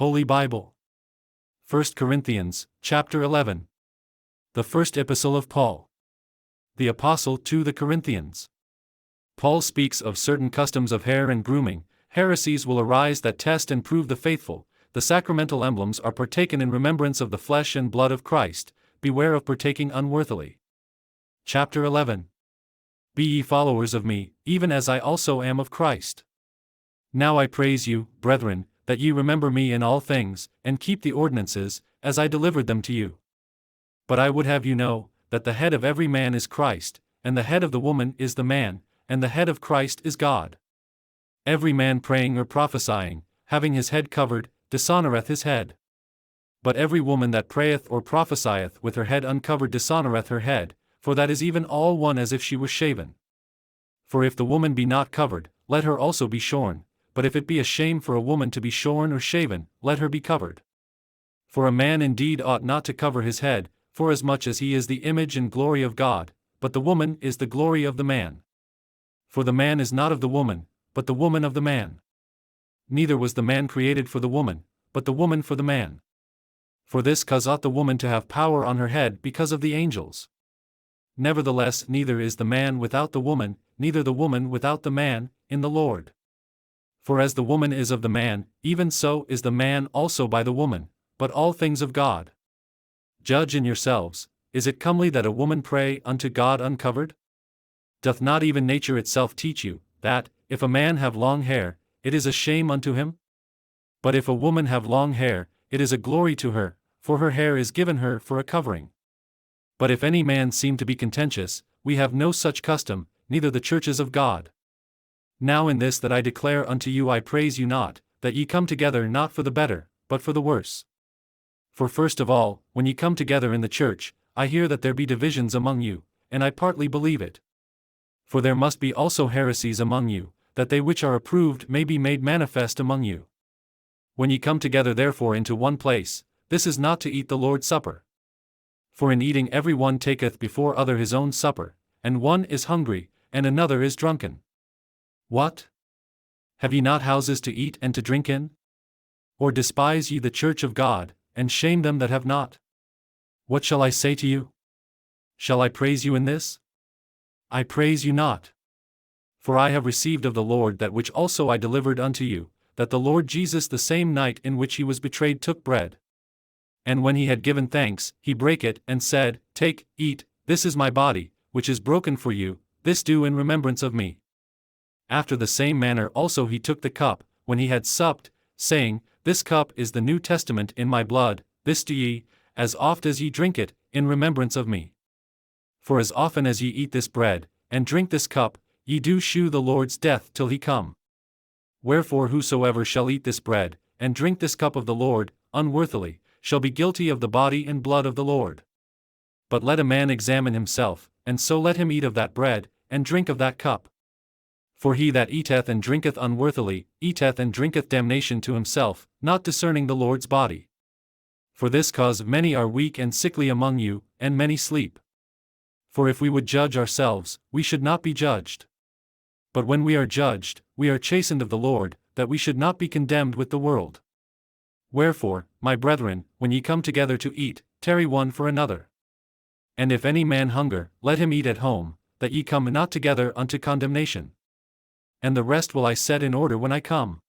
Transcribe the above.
Holy Bible. 1 Corinthians, chapter 11. The first epistle of Paul. The Apostle to the Corinthians. Paul speaks of certain customs of hair and grooming. Heresies will arise that test and prove the faithful. The sacramental emblems are partaken in remembrance of the flesh and blood of Christ. Beware of partaking unworthily. Chapter 11. Be ye followers of me, even as I also am of Christ. Now I praise you, brethren, that ye remember me in all things, and keep the ordinances, as I delivered them to you. But I would have you know, that the head of every man is Christ, and the head of the woman is the man, and the head of Christ is God. Every man praying or prophesying, having his head covered, dishonoureth his head. But every woman that prayeth or prophesieth with her head uncovered dishonoureth her head, for that is even all one as if she were shaven. For if the woman be not covered, let her also be shorn, but if it be a shame for a woman to be shorn or shaven, let her be covered. For a man indeed ought not to cover his head, forasmuch as he is the image and glory of God, but the woman is the glory of the man. For the man is not of the woman, but the woman of the man. Neither was the man created for the woman, but the woman for the man. For this cause ought the woman to have power on her head because of the angels. Nevertheless, neither is the man without the woman, neither the woman without the man, in the Lord. For as the woman is of the man, even so is the man also by the woman, but all things of God. Judge in yourselves, is it comely that a woman pray unto God uncovered? Doth not even nature itself teach you, that, if a man have long hair, it is a shame unto him? But if a woman have long hair, it is a glory to her, for her hair is given her for a covering. But if any man seem to be contentious, we have no such custom, neither the churches of God. Now in this that I declare unto you I praise you not, that ye come together not for the better, but for the worse. For first of all, when ye come together in the church, I hear that there be divisions among you, and I partly believe it. For there must be also heresies among you, that they which are approved may be made manifest among you. When ye come together therefore into one place, this is not to eat the Lord's Supper. For in eating every one taketh before other his own supper, and one is hungry, and another is drunken. What? Have ye not houses to eat and to drink in? Or despise ye the church of God, and shame them that have not? What shall I say to you? Shall I praise you in this? I praise you not. For I have received of the Lord that which also I delivered unto you, that the Lord Jesus the same night in which he was betrayed took bread. And when he had given thanks, he brake it, and said, Take, eat, this is my body, which is broken for you, this do in remembrance of me. After the same manner also he took the cup, when he had supped, saying, This cup is the New Testament in my blood, this do ye, as oft as ye drink it, in remembrance of me. For as often as ye eat this bread, and drink this cup, ye do shew the Lord's death till he come. Wherefore whosoever shall eat this bread, and drink this cup of the Lord, unworthily, shall be guilty of the body and blood of the Lord. But let a man examine himself, and so let him eat of that bread, and drink of that cup. For he that eateth and drinketh unworthily, eateth and drinketh damnation to himself, not discerning the Lord's body. For this cause many are weak and sickly among you, and many sleep. For if we would judge ourselves, we should not be judged. But when we are judged, we are chastened of the Lord, that we should not be condemned with the world. Wherefore, my brethren, when ye come together to eat, tarry one for another. And if any man hunger, let him eat at home, that ye come not together unto condemnation. And the rest will I set in order when I come.